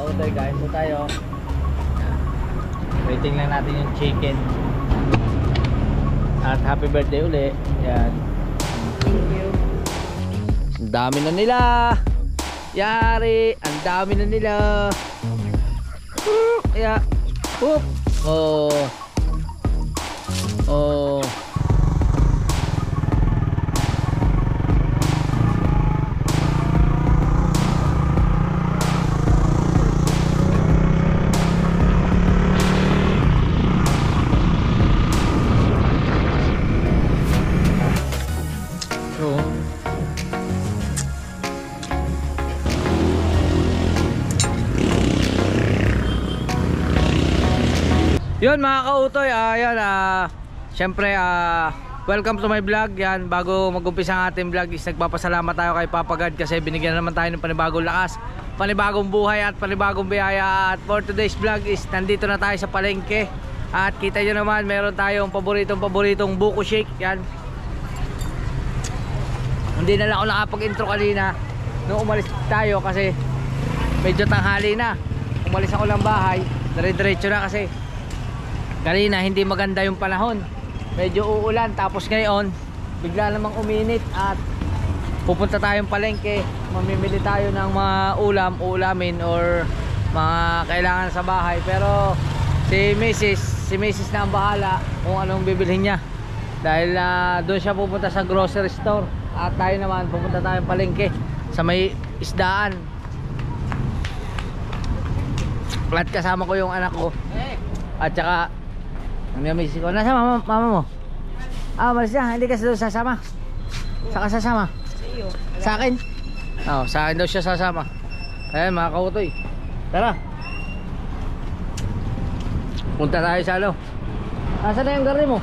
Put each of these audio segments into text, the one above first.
kautoy, kain po tayo. Waiting lang natin yung chicken. At happy birthday uli. Yan. Thank you. Ang dami na nila. Yari, ang dami na nila. Kaya, oh. Oh. Yun mga kautoy, ayan, syempre, welcome to my vlog. Yan, bago mag-umpisa ang ating vlog is nagpapasalamat tayo kay Papa God kasi binigyan naman tayo ng panibagong lakas, panibagong buhay at panibagong biyaya. At for today's vlog is nandito na tayo sa palengke. At kita nyo naman, meron tayong paboritong buko shake. Yan, hindi na lang ako nakapag-intro kanina nung umalis tayo kasi medyo tanghali na. Umalis ako ng bahay, dire-diretso na kasi kanina hindi maganda yung panahon, medyo uulan, tapos ngayon bigla namang uminit. At pupunta tayong palengke, mamimili tayo ng mga ulamin or mga kailangan sa bahay. Pero si Mrs. na ang bahala kung anong bibilhin niya, dahil doon siya pupunta sa grocery store. At tayo naman pupunta tayong palengke sa may isdaan. At kasama ko yung anak ko at saka ang misis ko. Nasa mama mo? Malis na, hindi ka doon sasama. Saka sasama? Sa iyo. Sa akin? Oo, sa akin daw siya sasama. Ayan mga kautoy, tara, punta tayo sa ano. Nasaan na yung garni mo?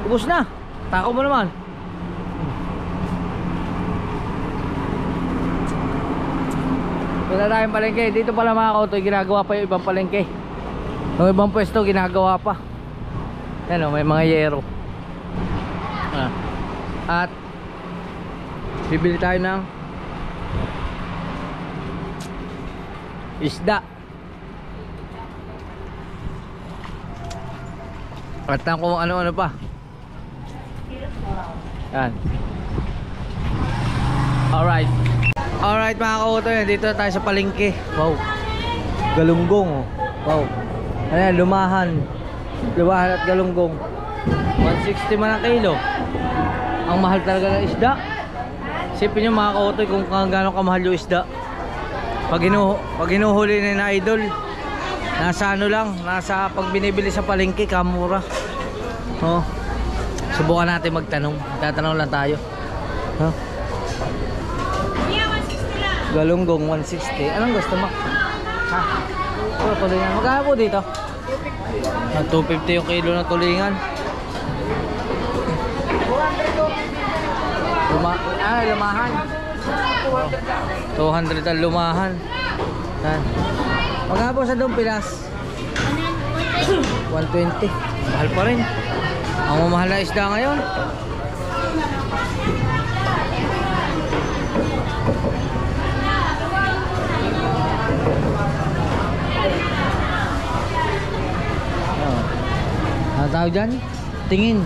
Ubus na, tako mo naman. Punta tayong palengke. Dito pala mga kautoy, ginagawa pa yung ibang palengke. Yung ibang pwesto ginagawa pa. Yan o, may mga yero. At bibili tayo ng isda. At kung ano-ano pa. Yan. Alright mga kautoy, dito tayo sa palengke. Wow, galunggong. Wow, ayan, lumahan at galunggong, 160 man ang kilo. Ang mahal talaga ng isda. Isipin nyo mga kautoy kung gaano kamahal yung isda. Pag hinuhuli na idol, nasa ano lang, nasa pag binibili sa palengke, kamura. Oh, subukan natin magtanong. Tatanong lang tayo. Huh? Galunggong 160. Anong gusto mo? Ha? Tulingan. Magkano po dito? 250 yung kilo na tulingan. Lumahan. 200 ang lumahan. Magkano po sa Dumpilas? 120. Mahal pa rin. Ang mamahal na isda ngayon. Ang tawag dyan? Tingin.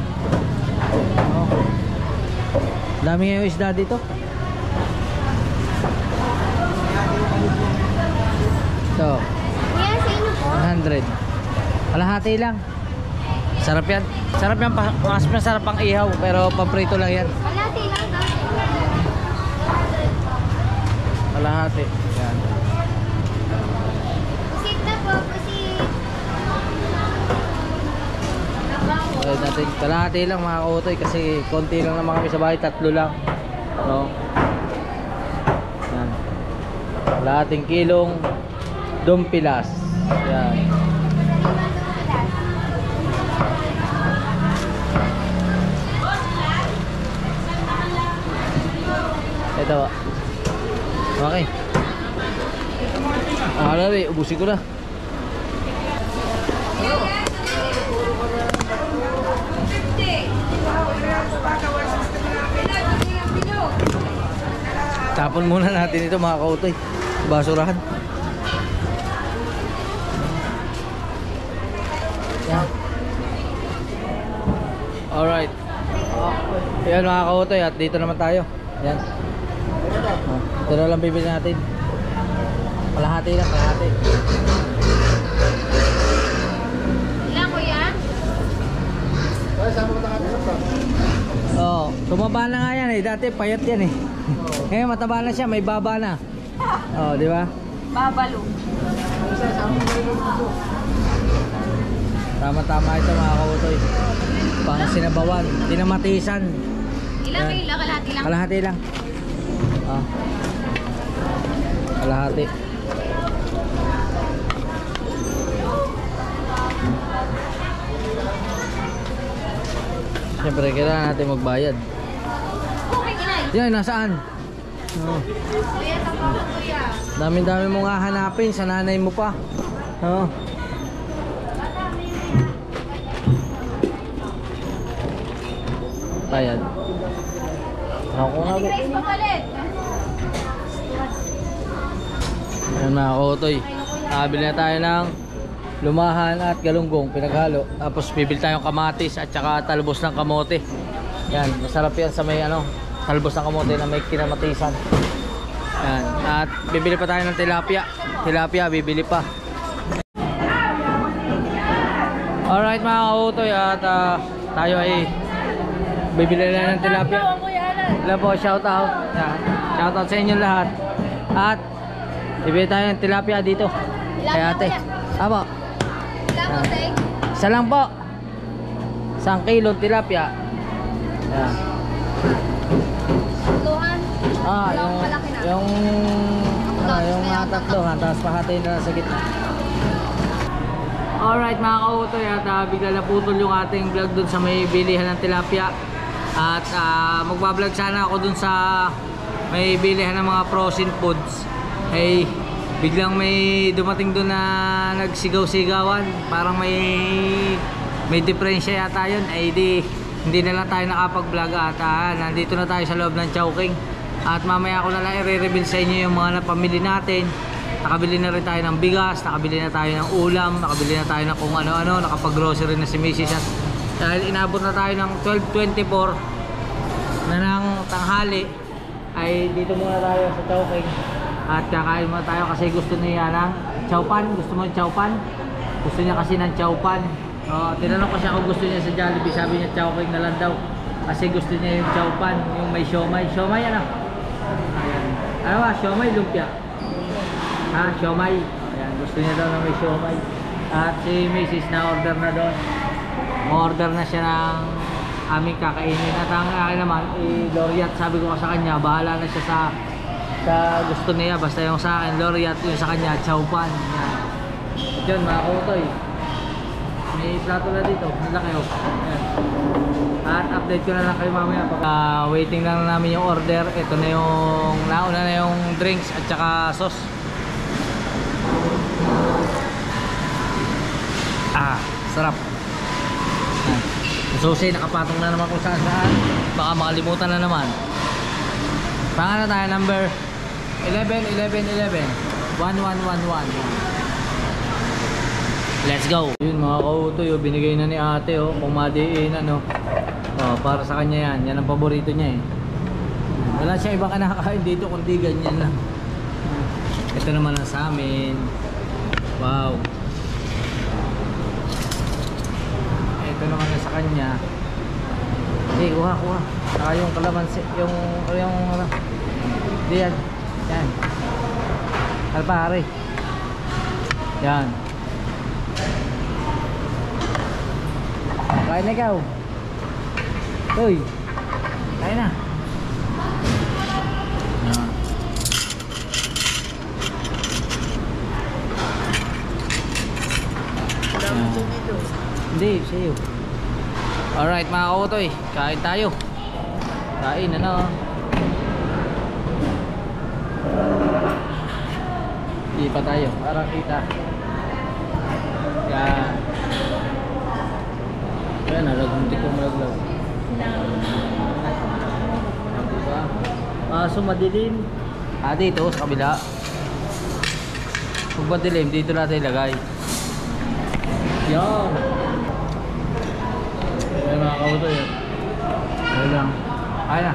Oh. Dami nga yung isda dito. So 100. Kalahati lang. Sarap yan. Sarap yan. Mas masarap ang ihaw. Pero paprito lang yan. Kalahati lang daw. Kalahati. Yan. Pusit na po. Pusit. Natin kalahati lang mga kautoy kasi konti lang naman kami sa bahay, 3 lang, no? Yan, kalahating kilong Dumpilas. Yan. Ito, okay. Alari, ubusin ko na. Tapon muna natin ito mga kautoy, basurahan. Yan. Alright. Yan mga kautoy, at dito naman tayo. Yan. Ito na lang bibili natin. Kalahati lang, kalahati. Ilan kuya? Oo, tumaba na nga yan eh. Dati payat yan eh. Ngayon mataba na siya, may baba na. Oo, di ba? Babalo. Tama-tama ito mga kautoy. Pang sinabawan, dinamatisan. Ilan Yan. kayo? Kalahati lang? Kalahati lang. Ah. Kalahati. Siyempre kailangan natin magbayad. Okay, inay. Yan, nasaan? Oh. Kuya, tapos kuya. Dami-dami mo nga hanapin sa nanay mo pa. Oh. Bayad. Ako nga ba? Grace, papalit. Ayan mga kautoy. Nakabili na tayo ng lumahan at galunggong pinaghalo. Tapos bibili tayong kamatis at saka talbos ng kamote. Yan, masarap yan sa may ano, talbos ng kamote na may kinamatisan. Yan. At bibili pa tayo ng tilapia. Tilapia bibili pa. Alright mga kautoy, at tayo ay bibili na ng tilapia. Hello po, shout out. Yan. Shout out sa inyo lahat. At bibili tayo ng tilapia dito. Kay ate. Aba. Ilan po, tay? Isa lang po. 1 kilo tilapia. Yan. Luhan. Yung malaki na. yung yung mga tatlohan, tapos pahati na sa gitna. Alright mga kautoy, at bigla na putol yung ating vlog dun sa may bilihan ng tilapia. At magbablog sana ako dun sa may bilihan ng mga frozen foods. Hey, biglang may dumating dun na nagsigaw-sigawan. Parang may diferensya yata yun. Ay hindi na lang tayo nakapag-vlog at nandito na tayo sa loob ng Chowking. At mamaya ko na lang i-reveal sa inyo yung mga napamili natin. Nakabili na rin tayo ng bigas, nakabili na tayo ng ulam, nakabili na tayo ng kung ano-ano, nakapag-grocery na si Mrs. At dahil inabot na tayo ng 12:24 na ng tanghali, ay dito muna tayo sa Chowking. At kakain muna tayo kasi gusto niya ng chowpan. Gusto mo ng chowpan? Gusto niya kasi ng chowpan. Tinanong ko siya kung gusto niya sa Jollibee, sabi niya Chowking na lang daw. Kasi gusto niya yung chowpan, yung may siomay. Siomay ano? Ayan. Ano ba? Siomay, lumpia. Ha? Siomay. Ayan. Gusto niya daw na may siomay. At si Mrs. na order na doon. Ma-order na siya ng aming kakainin. At ang akin naman, Loriat, sabi ko sa kanya, bahala na siya sa gusto niya. Basta yung sa akin, Loriat, yung sa kanya, chowpan. Ayan. Diyan, mga kautoy. May plato na dito. Nila kayo. Ayan. At update ko na lang kayo mamaya. Waiting lang na namin yung order. Ito na yung nauna na yung drinks at saka sauce. Sarap. Susi, nakapatong na naman kung saan saan. Baka makalimutan na naman. Pangalan tayo, number 11, 11, 11 1111. Let's go. Yun mga kautoy, binigay na ni ate kung madiinan para sa kanya yan. Yan ang paborito niya Wala siya ibang kinakain dito kundi ganyan lang. Ito naman ang sa amin. Wow. Ito naman ang sa kanya. Hindi, kuha. Saka yung kalamansi, yung diyan. Yan. Alpare. Yan. Kain na ikaw. Uy. Kain na. Hindi, sa'yo. Alright mga kautoy, kain tayo. Kain Hindi pa tayo, parang kita. Yan. Yan, nalagunti ko malaglag. Diba? So madilim. Dito sa kabila. Pag madilim, dito natin ilagay. Yan. Ay mga kautoy. Ayun lang. Kaya na.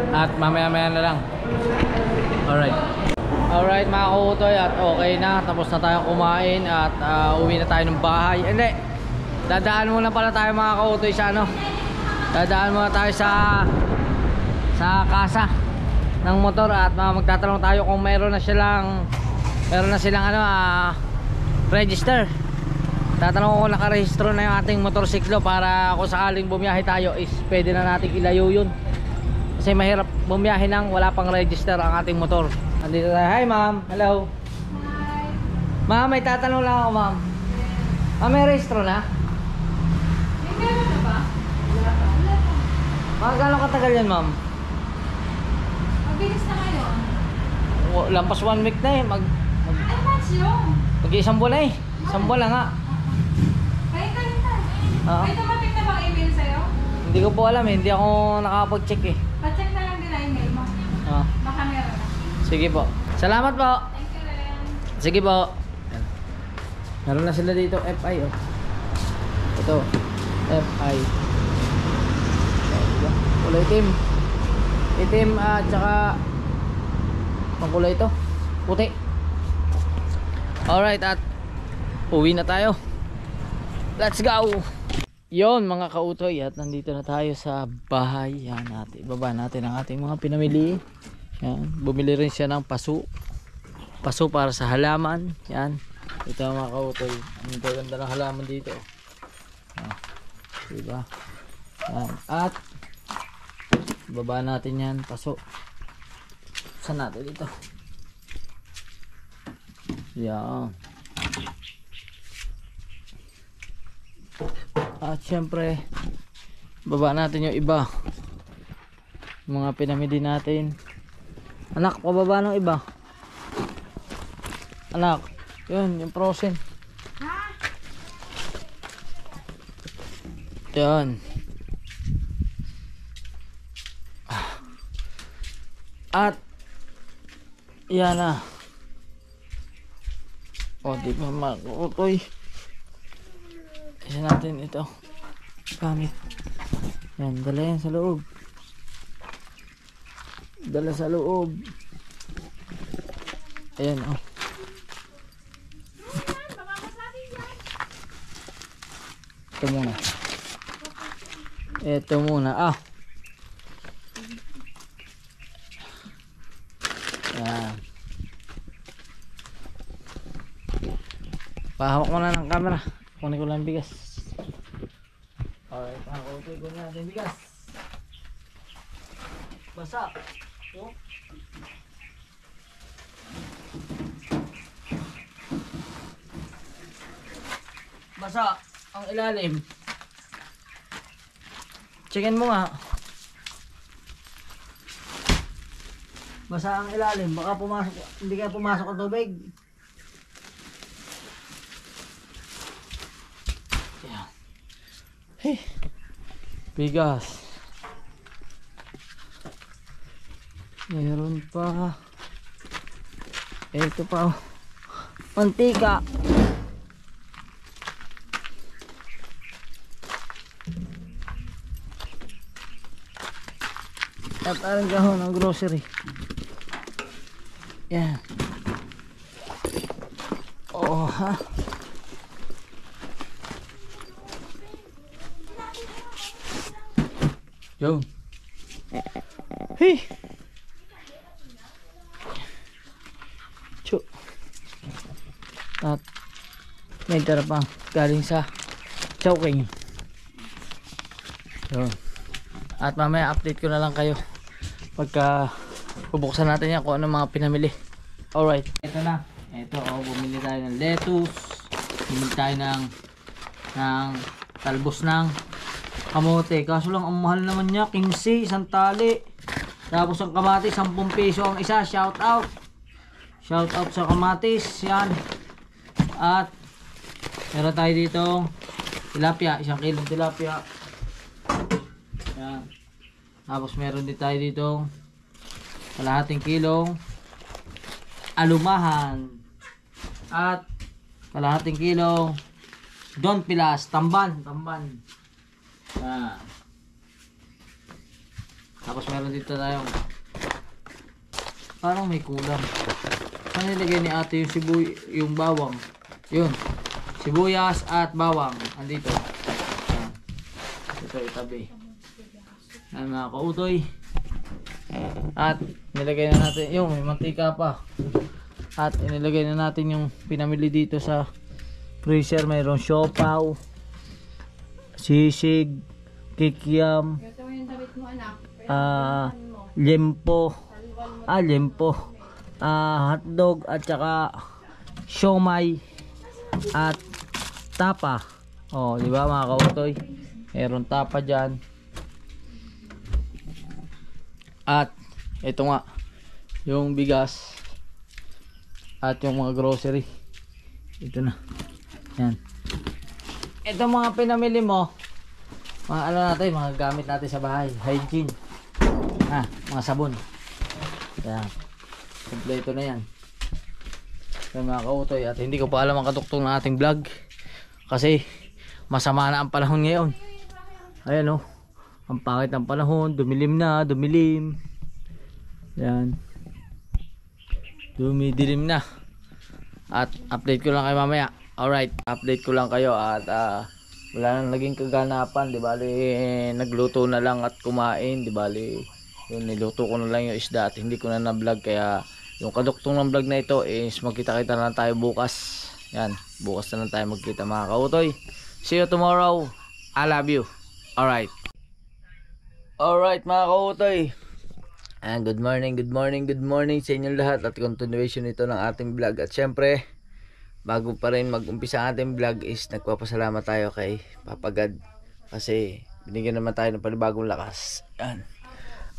At mamaya-maya na lang. Alright. Alright mga kautoy, at okay na. Tapos na tayo kumain at uwi na tayo ng bahay. Hindi. Dadaan muna pala tayo mga kautoy sa ano. Dadaan muna tayo sa kasa ng motor at magtatanong tayo kung meron na silang ano, register. Tatanong ko kung nakarehistro na yung ating motorsiklo para kung sakaling bumiyahe tayo is pwede na nating ilayo yun. Kasi mahirap bumiyahe nang wala pang register ang ating motor. Andito tayo. Hi ma'am. Hello. Hi. Ma'am, may tatanong lang ako ma'am. Ma'am, may rehistro na? May meron na ba? Wala pa. Wala pa. Mga gano'ng katagal yan ma'am? Mabilis na ngayon. Lampas 1 week na eh. Ay, months yun. Mag-isang buwan na eh. Isang buwan lang nga. Kain. Oo. May dumating na bang email sa'yo? Hindi ko po alam eh. Hindi ako nakapag-check eh. Pa-check na lang din na email mo. Ah. Baka meron na. Sige po. Salamat po. Thank you rin. Sige po. Meron na sila dito FI oh. Ito. FI. Kulay itim. Itim at saka ang kulay ito. Puti. Alright, at uwi na tayo. Let's go. Yon mga kautoy, at nandito na tayo sa bahay. Yan natin. Ibaba natin ang ating mga pinamili. Yan. Bumili rin siya ng paso. Paso para sa halaman. Yan. Ito mga kautoy. Ang ganda ng halaman dito. Diba? Yan. At ibaba natin yan. Paso. Saan natin dito? Yan. At syempre baba natin yung iba, mga pinamili natin. Anak, pababa ng iba. Anak, yun yung frozen. Yan. At yan na. O di ba makutoy. Isa natin ito gamit. Yan, dala yan sa loob. Dala sa loob. Ayan oh. Ito muna. Ito muna. Yan. Pahawak mo na ng camera. Kunin ko lang bigas. Alright, kunin ko na natin bigas. Basa. So, basa ang ilalim. Checkin mo nga. Basa ang ilalim. Baka pumasok, hindi kaya pumasok ang tubig. Hey, bigas. Meron pa. Ito pa oh. Mantika. At ang gahon ng grocery. Yan. Oh ha. Yo. Hey. Chu. At may tara pa galing sa Chowking. Yo. At mamaya update ko na lang kayo pagka bubuksan natin yan kung ano mga pinamili. Alright. Ito na. Ito oh, bumili tayo ng lettuce. Bumili tayo ng talbos ng kamote, kaso lang ang mahal naman niya, 15 isang tali. Tapos ang kamatis 10 piso ang isa. Shout out sa kamatis. Yan. At meron tayo dito tilapia, 1 kilong tilapia. Yan. Tapos meron din tayo dito kalahating kilong alumahan at kalahating kilong Don Pilas, Tamban. Ah. Tapos meron dito tayong parang may kulang. Saan nilagay ni ate yung yung bawang? Yun. Sibuyas at bawang. Andito. Ayan. Ito itabi. Ayan mga kautoy. At nilagay na natin yung may mantika pa. At inilagay na natin yung pinamili dito sa freezer. Mayroong siopaw, sisig, kikiam, Ito yung damit mo, anak. lempo, hotdog at saka siomay at tapa. Oh, di ba mga kautoy? Meron tapa diyan. At ito nga yung bigas at yung mga grocery. Ito na. Yan. Ito mga pinamili mo. Mga ano natin, mga gamit natin sa bahay. Hygiene. Mga sabon. Yan. Kompleto na yan. Yan mga kautoy. At hindi ko pa alam ang kaduktong ng ating vlog. Kasi masama na ang panahon ngayon. Ayan o. Ang pangit ng panahon. Dumilim na. Dumilim. Yan. Dumidilim na. At update ko lang kayo mamaya. Alright. Update ko lang kayo. At wala nang naging kaganapan. Di bali nagluto na lang at kumain. Di bali yun, niluto ko na lang yung isda at hindi ko na na-vlog. Kaya yung kaduktong ng vlog na ito is magkita-kita na lang tayo bukas. Yan. Bukas na lang tayo magkita mga kautoy. See you tomorrow. I love you. Alright. Alright mga kautoy. And good morning sa inyong lahat. At continuation ito ng ating vlog. At syempre, bago pa rin mag-umpisa ang ating vlog is nagpapasalamat tayo kay Papa God. Kasi binigyan naman tayo ng panibagong lakas. Yan.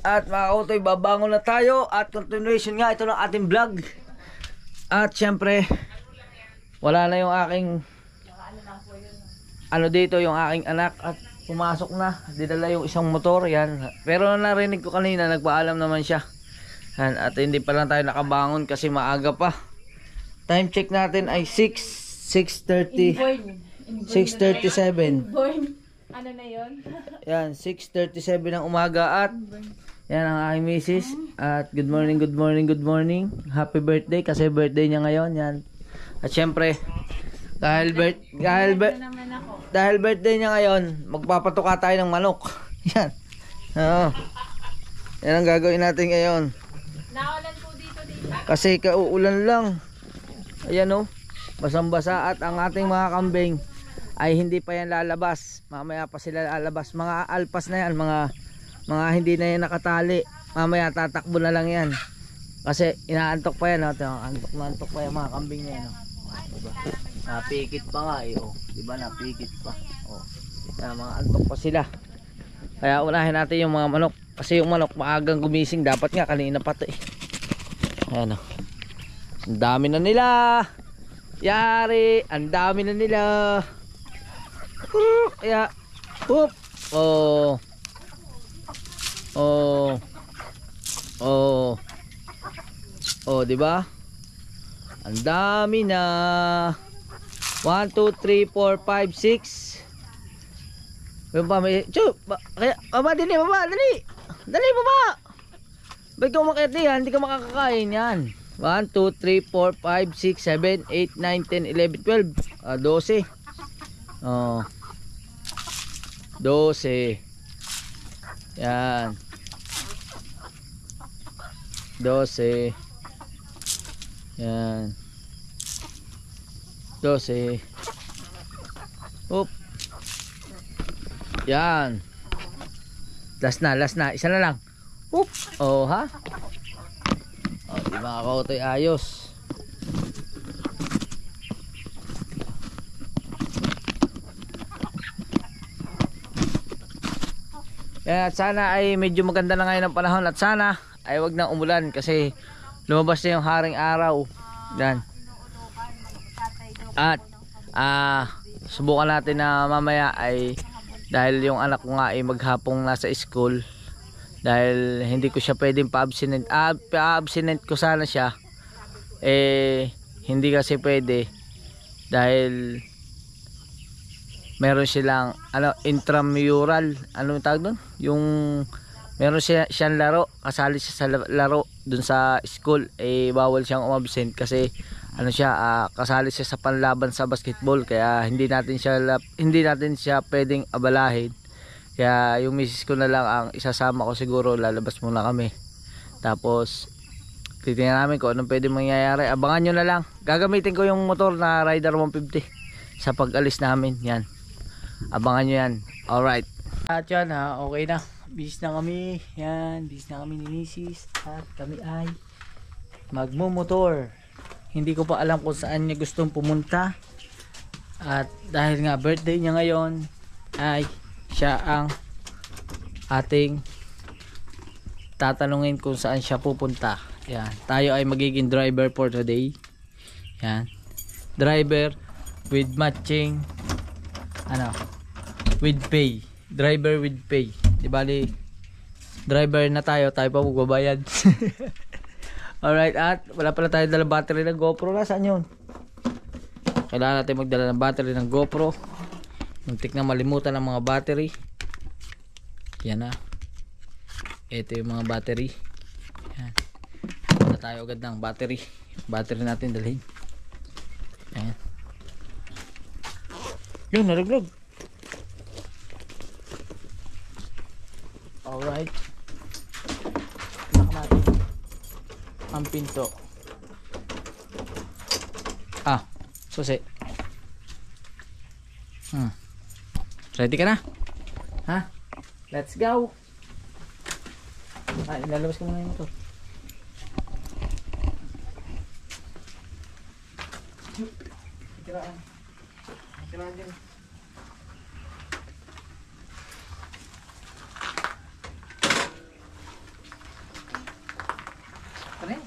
At mga kautoy, babangon na tayo. At continuation nga ito ng ating vlog. At syempre, wala na yung aking dito, yung aking anak. At pumasok na, dinala yung isang motor. Yan. Pero narinig ko kanina, nagpaalam naman siya. Yan. At hindi pa lang tayo nakabangon kasi maaga pa. Time check natin ay 6:30. 6:37. Ano na yun? Yan, 6:37 ng umaga. At yan ang aking misis. At good morning. Happy birthday kasi birthday niya ngayon. Yan. At syempre, dahil birthday niya ngayon, magpapatuka tayo ng manok. Yan. Oo. Yan ang gagawin natin ngayon. Naulan po dito. Kasi kauulan lang. Ayan o. Basang-basa at ang ating mga kambing ay hindi pa yan lalabas. Mamaya pa sila lalabas. Mga alpas na yan. Mga hindi na yan nakatali. Mamaya tatakbo na lang yan. Kasi inaantok pa yan. Antok pa yan mga kambing na yan. Diba? Napikit pa nga eh. Oh. Diba napikit pa. Oh. Kaya mga antok pa sila. Kaya unahin natin yung mga manok. Kasi yung manok maagang gumising. Dapat nga kanina pa ito eh. Ayan o. Ang dami na nila. Yari. Ang dami na nila. Kaya. Hoop. Oh. Oh. Oh. Oh, diba? Ang dami na. 1, 2, 3, 4, 5, 6. Yung pa may... Kaya, baba, dali, Dali, baba! Ba't ka umakit yan? Hindi ka makakakain yan. 1, 2, 3, 4, 5, 6, 7, 8, 9, 10, 11, 12. 12. Oh. 12. Yan. 12. Yan. 12. Oop. Yan. Last na. Isa na lang. Oop. Oh, ha? Oh, di mga kautoy, ayos. Yan, at sana ay medyo maganda na ngayon ang panahon. At sana ay wag na umulan kasi lumabas na yung haring araw. Yan. At subukan natin na mamaya ay dahil yung anak ko nga ay maghapong nasa school, dahil hindi ko siya pwedeng pa-abstinent ko sana siya hindi kasi pwede dahil meron silang ano, intramural, ano yung tawag doon? Yung meron siyang laro, kasali siya sa laro dun sa school, eh bawal siyang umabsent kasi ano siya, kasali siya sa panlaban sa basketball, kaya hindi natin siya pwedeng abalahin. Kaya yung misis ko na lang ang isasama ko, siguro lalabas muna kami. Tapos titingnan namin kung anong pwede mangyayari. Abangan nyo na lang. Gagamitin ko yung motor na Rider 150 sa pag-alis namin. Yan. Abangan nyo yan. Alright. At yan okay na. Bis na kami. Yan. Bis na kami ni misis. At kami ay magmumotor. Hindi ko pa alam kung saan niya gustong pumunta. At dahil nga birthday niya ngayon, ay siya ang ating tatanungin kung saan siya pupunta. Yan. Tayo ay magiging driver for today. Yan. Driver with matching with pay. Driver with pay. Di bali driver na tayo pa magbabayad. Alright, at wala pala tayo dala battery ng GoPro. Nasaan yun? Kailangan natin magdala ng battery ng GoPro. Muntik na malimutan ang mga battery. Yan na. Ito yung mga battery. Yan. Wala tayo agad ng battery. Battery natin dalhin. Ayan. Yun, naraglag. Alright. Lock natin ang pinto. Susi. Ready ka na? Ha? Let's go. Ilalabas ko muna yung motor. Tiraan dyan. Ano yan?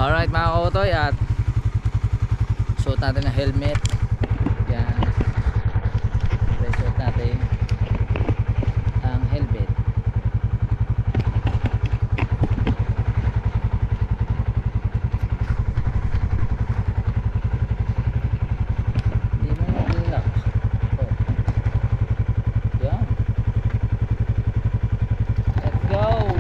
Alright mga kautoy, at suot natin ang helmet. Yan. Suot natin ang helmet. Hindi mo mag-lock. Yan. Let's go.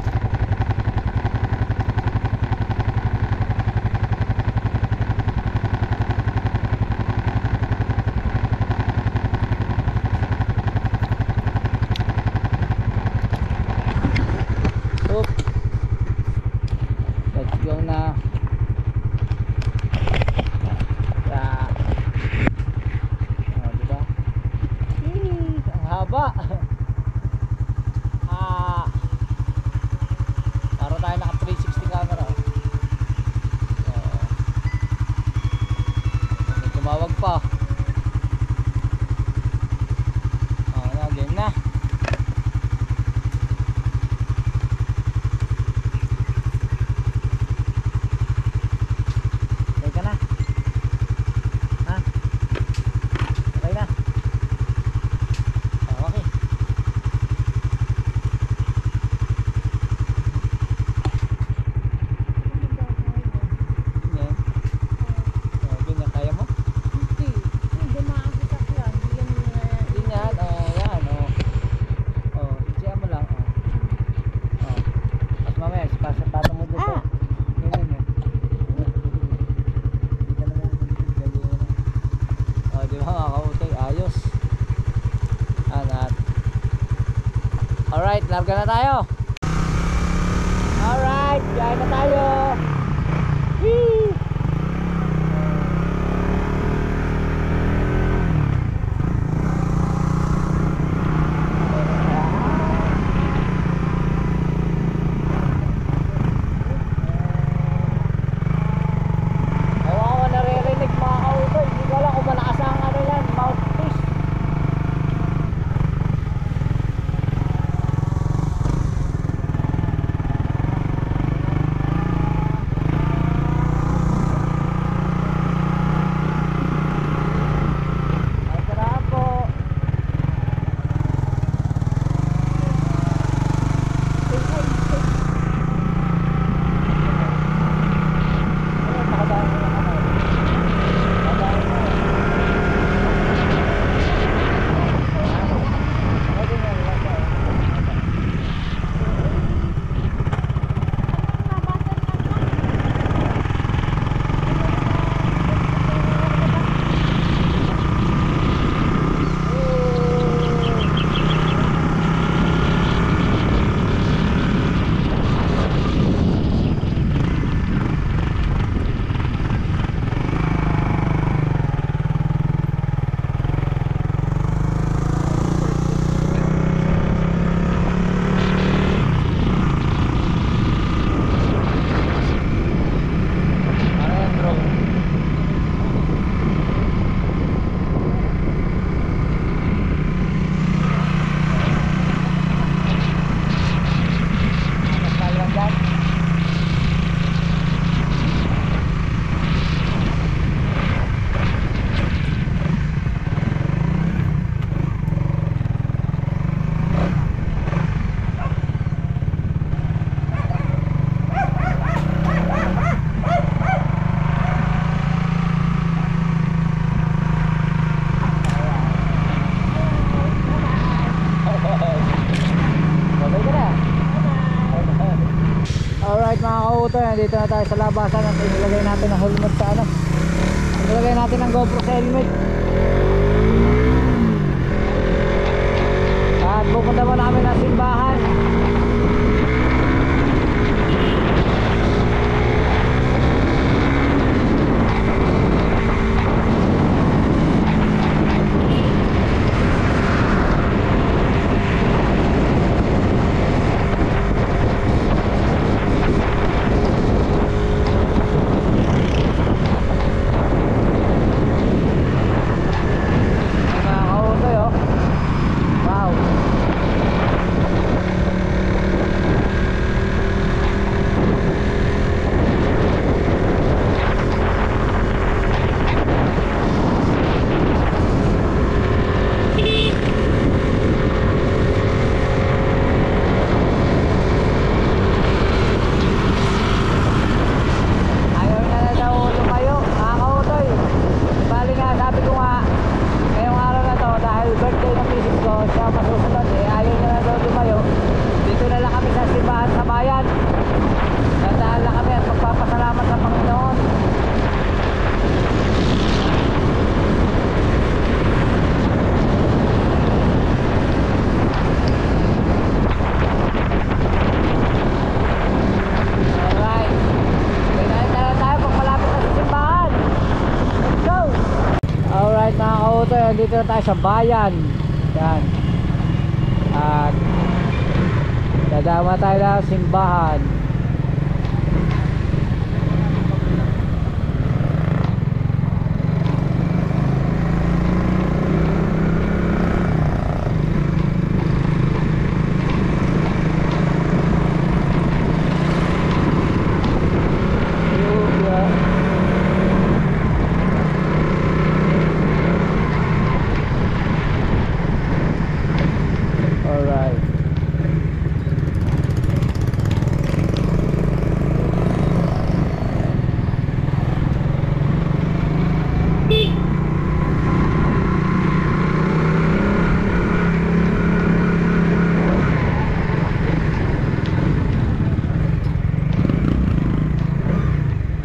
Para tayo naka 360 camera. Tumawag pa. Game na. Okay ka na? Ha? Okay na? Okay. Alright, larga na tayo. Alright, biyahe na tayo. Whee! kautoy, nandito na tayo sa labasan at inilagay natin ang helmet sa ano. Inilagay natin ang GoPro sa helmet. At pupunta mo namin ng simbahan. Dito na tayo sa bayan. Yan. At dadama tayo na simbahan.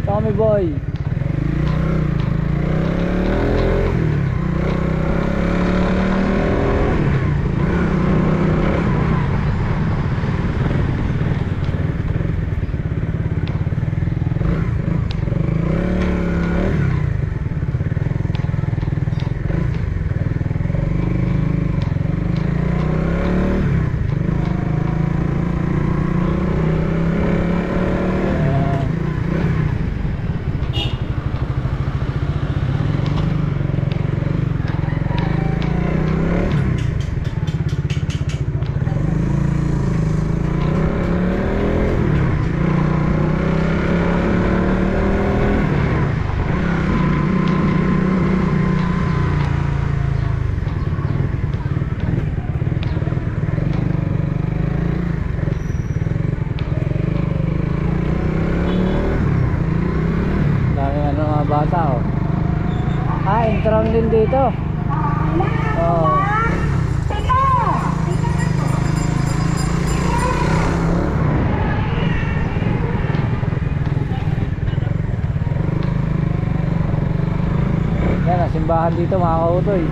Tommy boy. Bata oh. Intron din dito. Oh. Yan ang simbahan dito mga kautoy.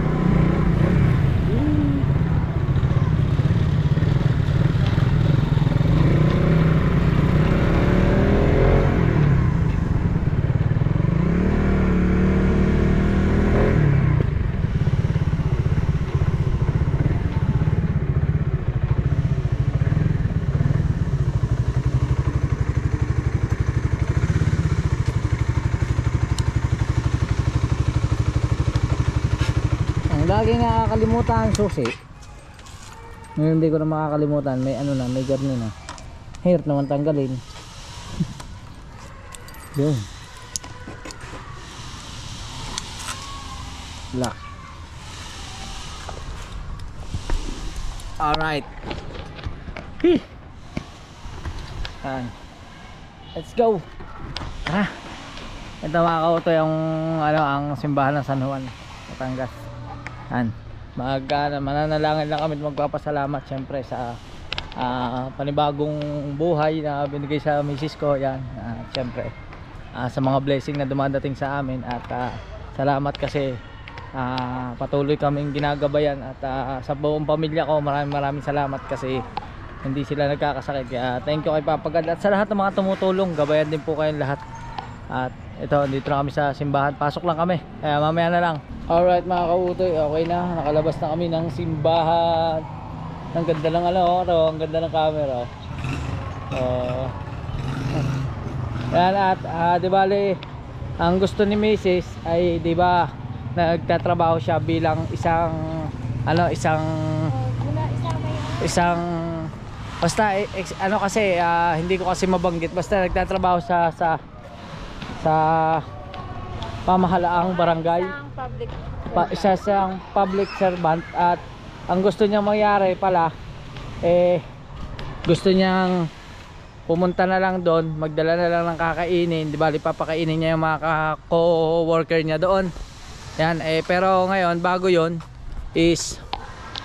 Lagi nakakalimutan susi. Ngayon hindi ko na makakalimutan. May ano na, may garni na. Hair naman tanggalin. Yun. Lock. Alright. Let's go. Tara. Ito mga kauto yung ano, ang simbahan ng San Juan, Batangas. Mananalangin lang kami, magpapasalamat syempre sa panibagong buhay na binigay sa misis ko. Yan, syempre sa mga blessing na dumadating sa amin. At salamat kasi patuloy kaming ginagabayan. At sa buong pamilya ko, maraming salamat kasi hindi sila nagkakasakit. Kaya thank you kay Papa God at sa lahat ng mga tumutulong. Gabayan din po kayong lahat. At ito, dito na kami sa simbahan. Pasok lang kami, kaya mamaya na lang. Alright mga kautoy, okay na. Nakalabas na kami ng simbahan. Ang ganda ng ang ganda ng camera. Yan. At di bale, ang gusto ni Mrs. ay di ba nagtatrabaho siya bilang isang basta kasi hindi ko kasi mabanggit, basta nagtatrabaho sa pamahalaang barangay, isa siyang public servant. At ang gusto niyang mangyari pala, gusto niyang pumunta na lang doon, magdala na lang ng kakainin, di ba, papakainin niya yung mga co-worker niya doon. Yan, pero ngayon bago yon is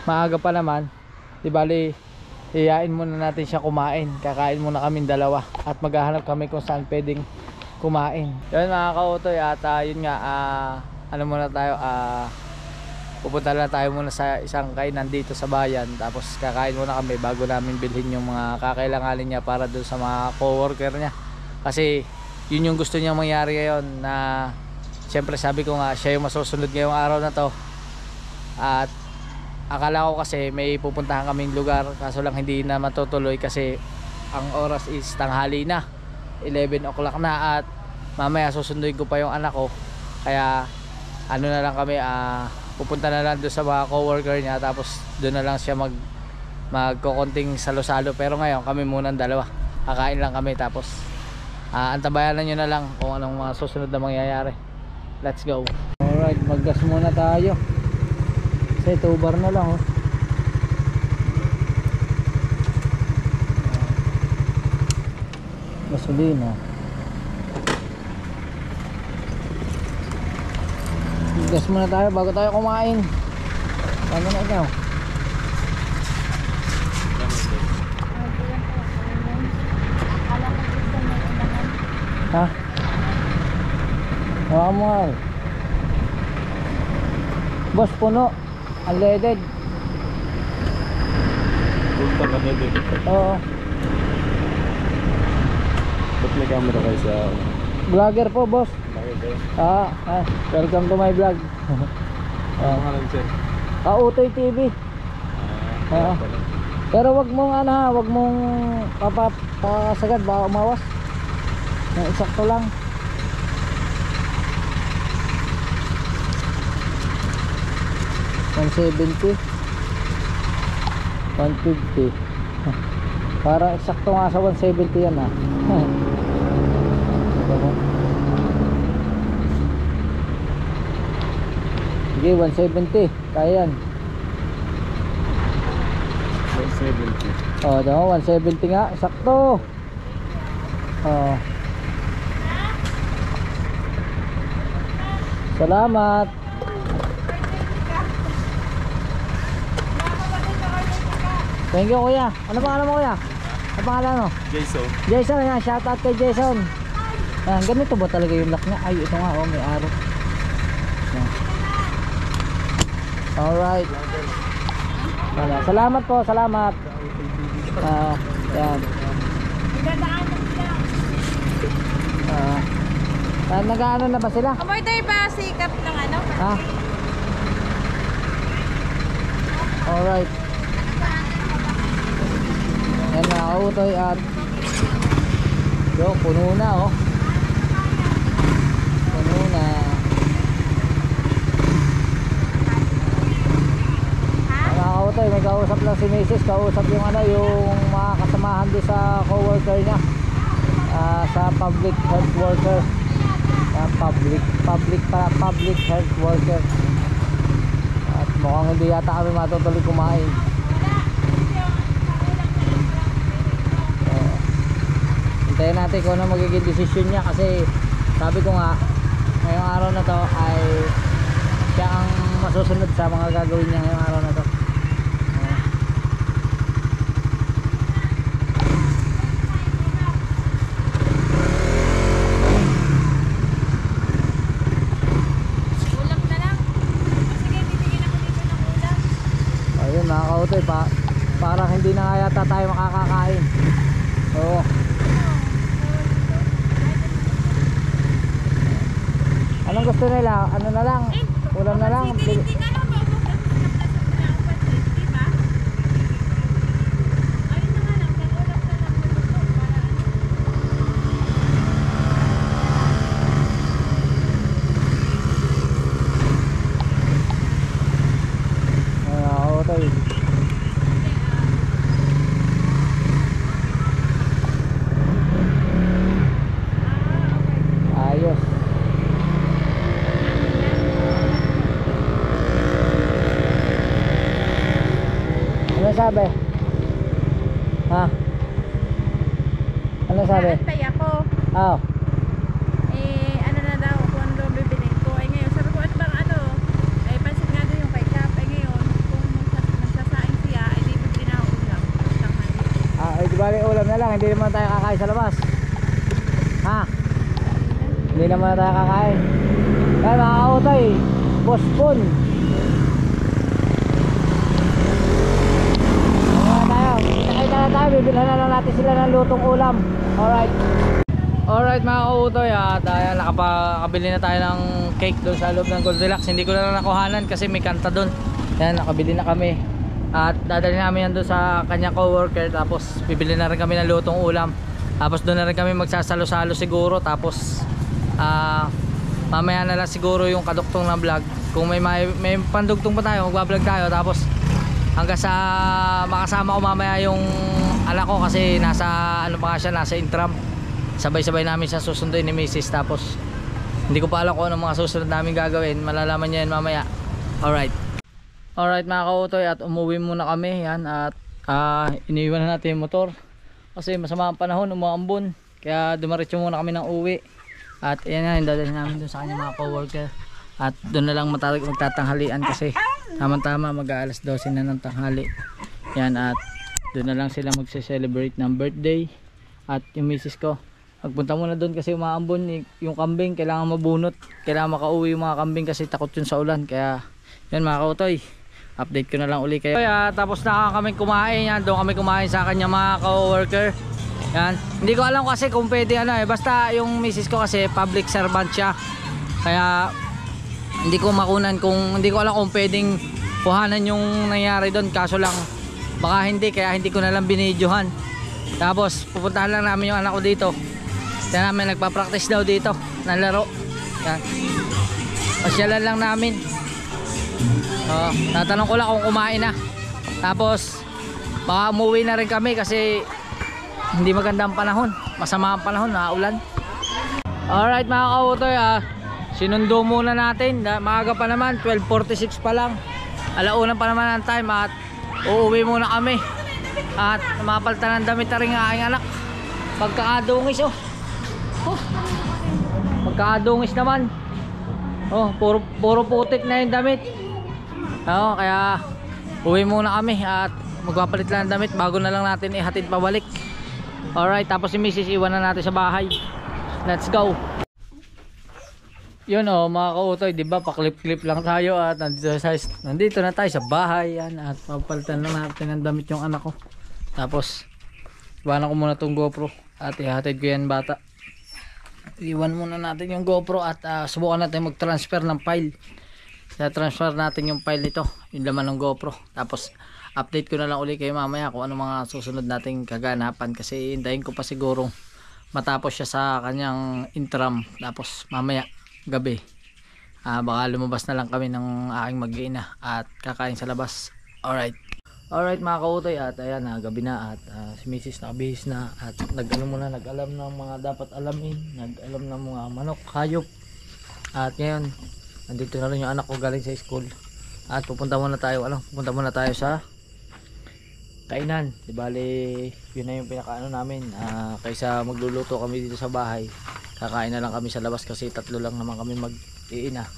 maaga pa naman, di ba, iyain muna natin siya kumain. Kakain muna kaming dalawa at maghahanap kami kung saan pwedeng kumain. Yun mga kautoy, at yun nga, muna tayo, pupunta lang tayo muna sa isang kainan dito sa bayan, tapos kakain muna kami bago namin bilhin yung mga kakailanganin niya para doon sa mga co-worker niya. Kasi yun yung gusto niya mangyari ngayon, na siyempre sabi ko nga, siya yung masusunod ngayong araw na to. At akala ko kasi may pupuntahan kaming lugar, kaso lang hindi na matutuloy kasi ang oras is tanghali na, 11 o'clock na, at mamaya susunduin ko pa yung anak ko. Kaya na lang kami, pupunta na lang doon sa mga co-worker niya, tapos doon na lang siya magkokonting salo-salo. Pero ngayon kami muna ang dalawa, kakain lang kami, tapos antabayanan nyo na lang kung anong mga susunod na mangyayari. Let's go. Alright, maggas muna tayo kasi 2 bar na lang gasolina. Gas muna tayo bago tayo kumain. Paano na ikaw? Ha? Mahal. Boss, puno. Unleaded. Punta ka na din. Oo. Ba't may camera kayo sa... Vlogger po, boss. Welcome to my vlog. Ano nga lang, sir? Utoy TV. Pero wag mong wag mong papasagad, baka umawas. Eksakto lang. $170, $150. Parang eksakto nga sa 170 yan Sige, 170. Kaya yan. 170. 170 nga. Sakto. Salamat. Thank you, kuya. Ano pangalan mo, kuya? Ano pangalan mo? Jason. Jason, yan. Shout out kay Jason. Ganito ba talaga yung lock niya? Ay, ito nga, may araw. Alright. Salamat po, salamat. Yan. Nag-ano na ba sila? Amoy tayo pa sikap ng Ha? Alright. Yan na, utoy at puno na puno na. Utoy, may kausap lang si Mrs. Kausap yung yung mga kasamahan doon sa co-worker niya, sa public health worker. Public health worker. At mukhang hindi yata kami matutuloy kumain. Hintayin natin kung ano magiging desisyon niya, kasi sabi ko nga ngayong araw na to ay siya ang masusunod sa mga gagawin niya ngayong araw na to. kautoy pa. Parang hindi na nga yata tayo makakakain. Oo. Anong gusto nila? Ano na lang? Ulam na lang? Ayos. Ano sabi? Ha? Ano sabi? Naantay ako. Oh. Ano na daw, kung ano daw bibilin ko. Ngayon, sabi ko, ano bang ano? Pansin nga daw yung kay Cap. Ngayon, kung magsasaing siya, di bibili na ako ulam. Di bali ulam na lang, hindi naman tayo kakain sa labas. Ha? Hindi naman tayo kakain. Kaya mga kautoy, postpone. Kita na tayo, bibilhan na lang natin sila ng lutong ulam. Alright. Alright mga kautoy, at ayan, nakabili na tayo ng cake doon sa loob ng Goldilocks. Hindi ko na nakuhanan kasi may kanta doon. Ayan, nakabili na kami. At dadali namin yan doon sa kanyang coworker. Tapos bibili na rin kami ng lutong ulam. Tapos doon na rin kami magsasalo-salo siguro. Tapos mamaya na lang siguro yung kaduktong na vlog. Kung may pandugtong pa tayo, magbablog tayo. Tapos hanggang sa makasama ko mamaya yung anak ko kasi nasa ano pa nga siya, nasa intram. Sabay-sabay namin siya susunduin ni Mrs. Tapos hindi ko pa alam kung ano mga susunod namin gagawin. Malalaman niya yan mamaya. Alright. Alright mga kautoy, at umuwi muna kami. Yan, at iniwan na natin yung motor kasi masama ang panahon, umuambon. Kaya dumiretso muna kami ng uwi. At yan nga, dadalhin namin dun sa kanya mga coworker. At doon na lang magtatanghalian kasi tama-tama mag-aalas 12 na ng tanghali. Yan, at doon na lang sila magse-celebrate ng birthday. At yung misis ko magpunta muna doon kasi umaambon yung kambing, kailangan mabunot, kailangan makauwi yung mga kambing kasi takot yun sa ulan. Kaya yan mga kautoy, update ko na lang uli kayo. Tapos na kami kumain, yan, doon kami kumain sa kanya mga coworker. Yan, hindi ko alam kasi kung pwede basta yung misis ko kasi public servant siya. Kaya hindi ko makunan, hindi ko alam kung pwedeng kuhanan yung nangyari doon, kaso lang baka hindi, kaya hindi ko na lang binidyohan. Tapos pupuntahan lang namin yung anak ko dito. Yan namin, nagpa-practice daw dito ng laro. Yan, pasyalan lang namin. Tatanong ko lang kung kumain na. Tapos baka umuwi na rin kami kasi hindi maganda ang panahon, masama ang panahon, naulan. Alright mga kautoy, sinundo muna natin, maaga pa naman, 12:46 pa lang, alauna pa naman ang time. At uuwi muna kami at mapalitan ng damit na rin ang aking anak. Pagkakadungis, pagkakadungis naman, puro putik na yung damit. Kaya uwi muna kami at magpapalit lang ng damit bago na lang natin ihatid pabalik. Alright, tapos si Mrs. iwan na natin sa bahay. Let's go. Yun mga kautoy, diba paklip-klip lang tayo at nandito na tayo sa bahay. Yan, at papalitan lang natin ng damit yung anak ko. Tapos iwanan ko muna tong GoPro at ihatid ko yan bata. Iwan muna natin yung GoPro at subukan natin mag-transfer ng file. Transfer natin yung file nito, yung laman ng GoPro. Tapos update ko na lang uli kayo mamaya kung ano mga susunod nating kaganapan kasi hintayin ko pa siguro matapos siya sa kanyang intram. Tapos mamaya gabi baka lumabas na lang kami ng aking mag-iina at kakain sa labas. Alright mga kautoy, at ayan, gabi na at si Mrs. nakabihis na at nag-alam ng mga dapat alamin, nag-alam ng mga manok, hayop. At ngayon nandito na rin yung anak ko galing sa school at pupunta muna tayo sa kainan. Di bali yun na yung pinakaano namin, kaysa magluluto kami dito sa bahay, kakain na lang kami sa labas kasi tatlo lang naman kami mag-iina.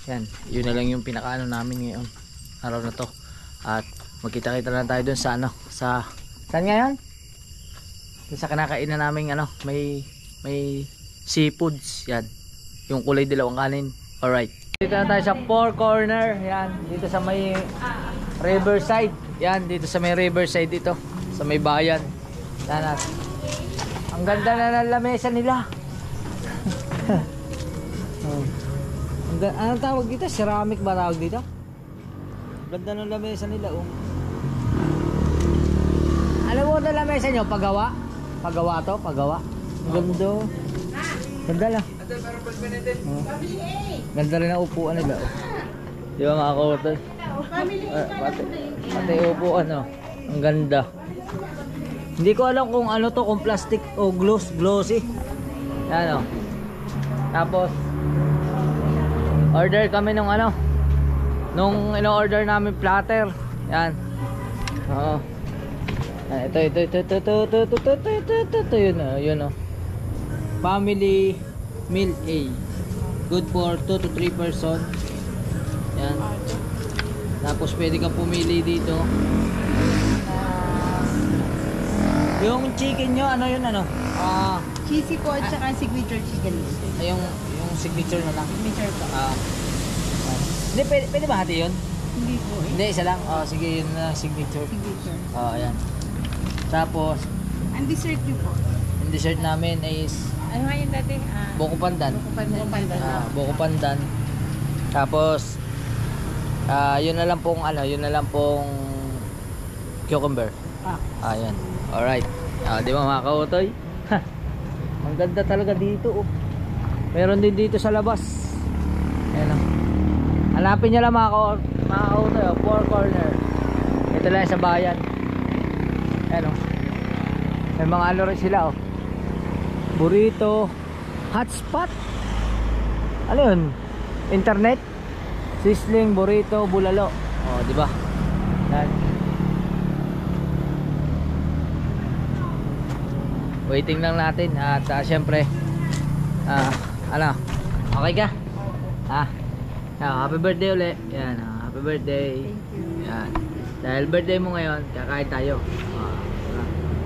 Yan, yun na lang yung pinakaano namin ngayon araw na to. At magkita-kita lang tayo dun sa saan ngayon? Dun sa kinakainan namin may seafoods. Yan, yung kulay dilaw ang kanin. Alright, dito na tayo sa Four Corner. Yan, dito sa may Riverside. Yan, dito sa may Riverside dito. Sa may bayan. Yan. Ang ganda na ng lamesa nila. Anong tawag dito? Ceramic ba tawag dito? Ganda ng lamesa nila, oh. Alam mo na lamesa nyo, pagawa? Pagawa to, pagawa. Ganda. Ganda lang. Oh. Ganda rin ang upuan nila, oh. Di ba mga kawartoy? Pati upuan, oh. Ang ganda. Hindi ko alam kung ano to, kung plastic o glossy. Yan, oh. Tapos order kami nung ano, nung ino-order namin platter. Yan. Oo. Ito. Yun, oh. Family meal A. Good for 2 to 3 person. Yan. Tapos pwede kang pumili dito. Yung chicken nyo, ano yun, ano? Cheesy po at saka signature chicken. Yung signature na lang. Signature po. Hindi, pwede ba hati yun? Hindi po eh. Hindi, isa lang. Sige, yun na signature. Signature. Ayan. Tapos, Ang dessert niyo po? yung dessert namin is Ano nga yun dati? buko pandan. Pandan. Buko pandan. Tapos, yun na lang pong, yun na lang pong cucumber. Ayan. Alright. Di ba mga kautoy? Ang ganda talaga dito, oh. Meron din dito sa labas. Ayan, oh. Hanapin nyo lang mga kautoy, oh. Four corner. Ito lang sa bayan. Ayan, oh. May mga ano rin sila, oh. Burrito hotspot. Ano yun? Internet, sizzling, burrito, bulalo. Oh, di ba? Yan. Waiting lang natin at syempre ano? Okay ka? Happy birthday ulit. Yan, happy birthday. Yan. Dahil birthday mo ngayon, kakain tayo.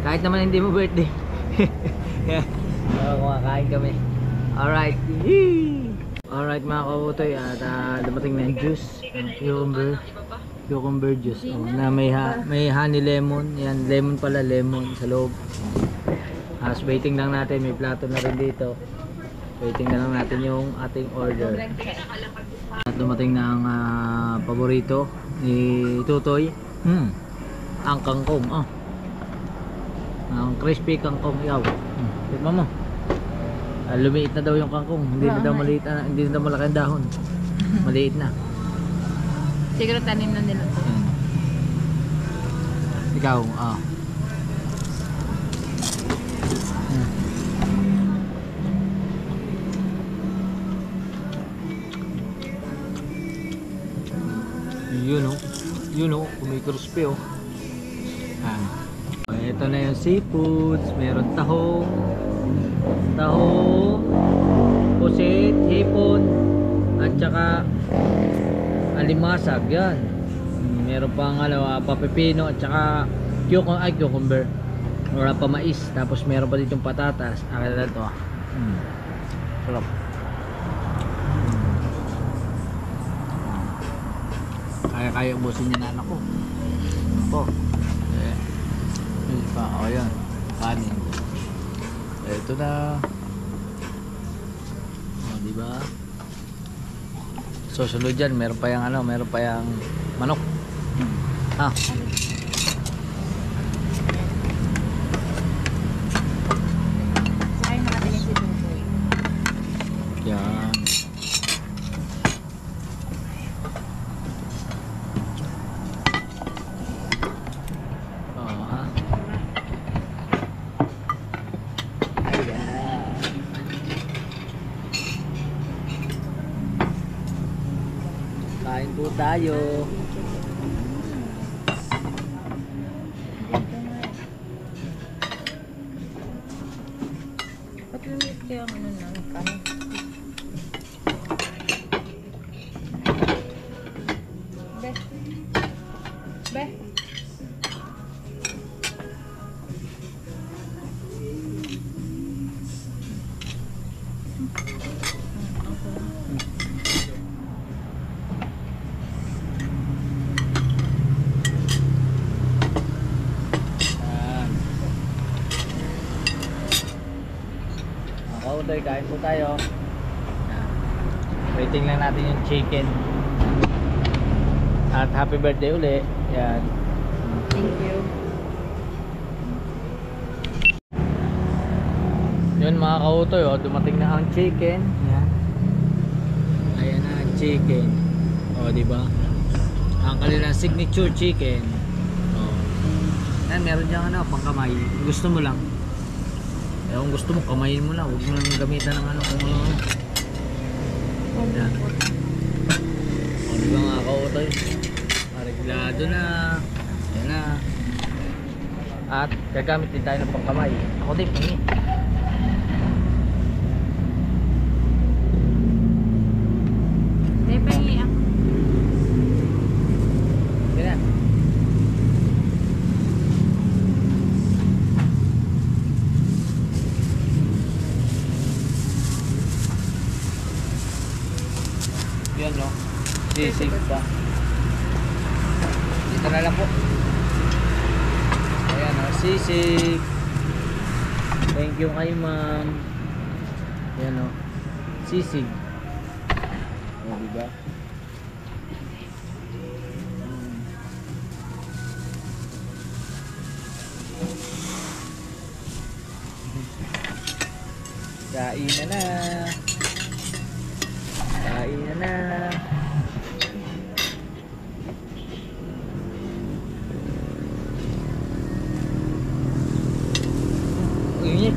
Kahit naman hindi mo birthday. Yan. Kumakain kami. Alright. Alright mga kautoy, at dumating na yung juice, cucumber juice, oh, na may honey lemon. Yan, lemon pala, lemon sa loob. As waiting lang natin, may plato na rin dito. Waiting na lang natin yung ating order. At dumating na ang paborito ni Tutoy, ang kangkong. Ang crispy kangkong yaw. Tignan mo. Lumiit na daw yung kangkong. Hindi na daw maliit, hindi na daw malaki ang dahon. Maliit na. Siguro tanim na nila. Ikaw, Yun o, kumikrispy o. Ito na yung seafoods. Meron tahong, pusit, hipon, at saka alimasag. Yan. Meron pang papipino at saka cucumber. Wala pa mais. Tapos meron pa ditong patatas. Akin na ito. Sarap. Kaya ubusin niya na anak ko. Ito. Ayan. Kanin. Ito na. Diba? So sunod dyan, meron pa yung manok. Kain na natin yung si Tutoy. Yan. Kain po tayo. Ba't lumit kayo ang ano na? Kanin? Be? kautoy, kain po tayo. Waiting lang natin yung chicken. At happy birthday uli. Yan. Thank you. Yun mga kautoy, oh, dumating na ang chicken. Yan. Ayan na ang chicken. O, di ba? Ang kanilang signature chicken. Oh. Yan, meron diyang ano, pang kamay. Gusto mo lang. Eh, kung gusto mo, kamayin mo lang. Huwag mo lang gamitan ng ano kung ano. Yan. O, di ba mga kautoy? Mareglado na. Yan na. At gagamit din tayo ng pangkamay. Ako din, pangi. Hindi, pahingi ako. Yan na. Yan no. Sisig pa. Dito na lang po. Ayan o, sisig. Thank you kay ma'am. Ayan o, sisig. O, diba? Kain na na. Kain na na. Init.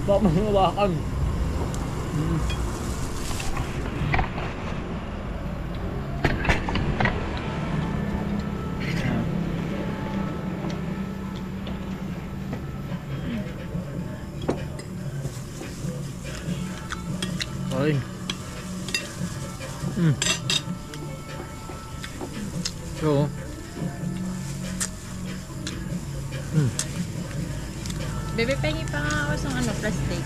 Baka mahawakan. Ay. So. Bebe, pahingi pa nga ako sa ano, plastic.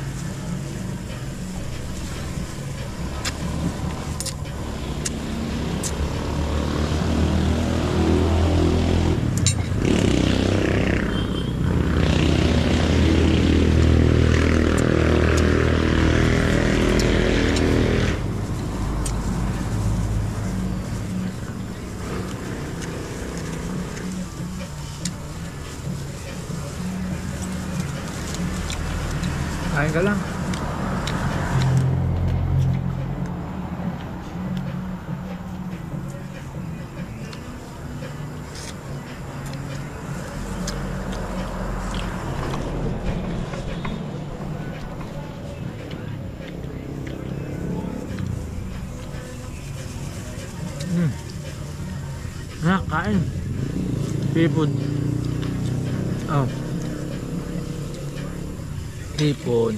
Kain ka lang. Kain. Seafood. Oh. Hipon.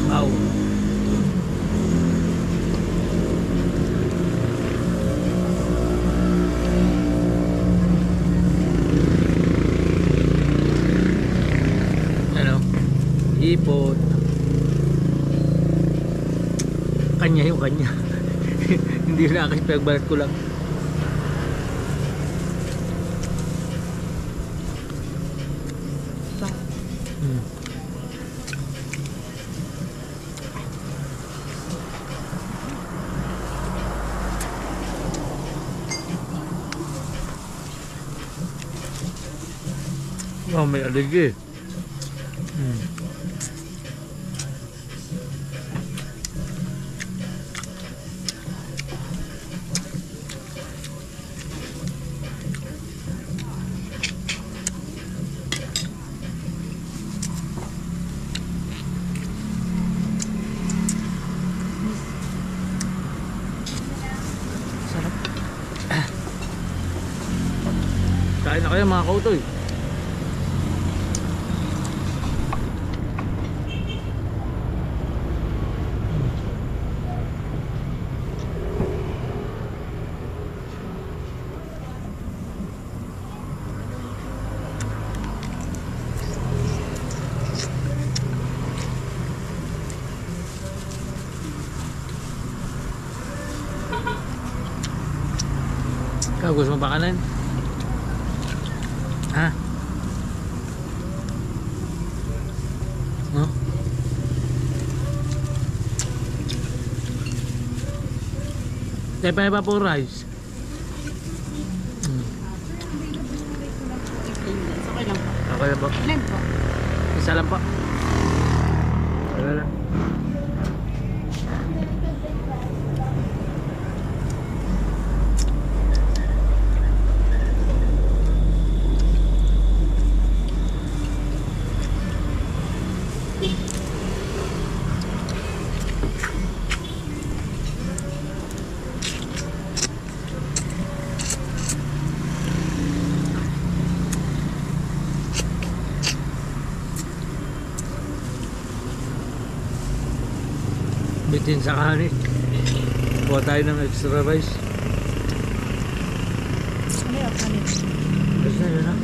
Wow. Hipon. Kanya yung kanya. Hindi na kasi pagbalat ko lang. Oh, may aligay. Kain na kayo mga kautoy. Ikaw, gusto mo ba kanin? Ha? No? Tayo pa po rice. Okay lang po. Okay na po. Ilan po? Isa lang po. Wala lang. Bitin sa kanin. Kuha tayo ng extra rice. Ano yung kanin? Kasi na yun ha.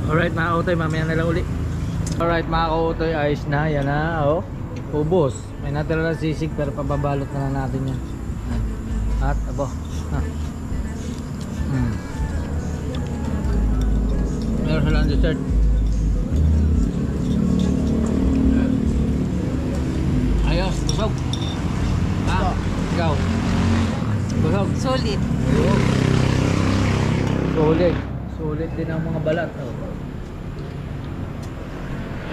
Alright mga kautoy, mamaya na lang uli. Alright mga kautoy, ayos na, yan na, oh. Ubos. May natira na sisig pero pababalot na lang natin yan. At, abo. Ha. Meron silang dessert. Ayos, busog. Ha? Ikaw. Busog. Solid. Sulit. Sulit din ang mga balat. Oh.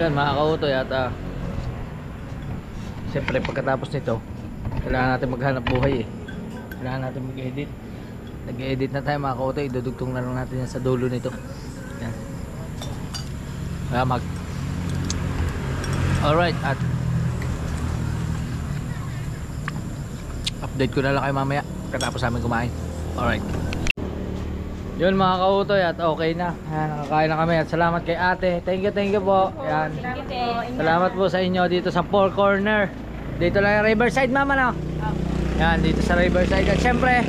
Yan mga kautoy at siyempre pagkatapos nito kailangan natin maghanap buhay eh. Kailangan natin mag-edit. Nag-edit na tayo mga kautoy. Dudugtong na lang natin yan sa dulo nito. Yan. Kaya alright, at update ko na lang kayo mamaya katapos namin kumain. Alright. Yun mga kautoy at okay na. Ayan, nakakain na kami at salamat kay ate. Thank you po. Ayan. Salamat po sa inyo dito sa Four Corner. Dito lang yung Riverside mama no? Yan, dito sa Riverside. At syempre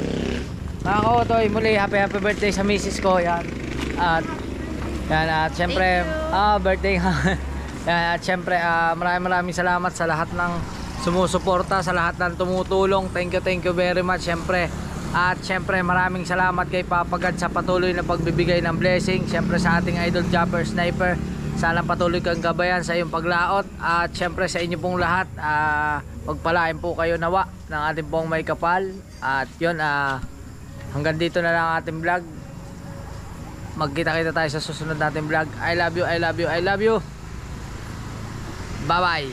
mga kautoy, muli happy birthday sa misis ko. Yan. At syempre birthday. Yan, at syempre maraming salamat sa lahat ng sumusuporta, sa lahat ng tumutulong. Thank you very much syempre. At syempre maraming salamat kay Papa God sa patuloy na pagbibigay ng blessing. Syempre sa ating idol Japper Sniper, sana patuloy kang gabayan sa iyong paglaot. At syempre sa inyo pong lahat, pagpalain po kayo nawa ng ating pong may kapal. At yun, hanggang dito na lang ang ating vlog. Magkita-kita tayo sa susunod nating vlog. I love you. Bye bye.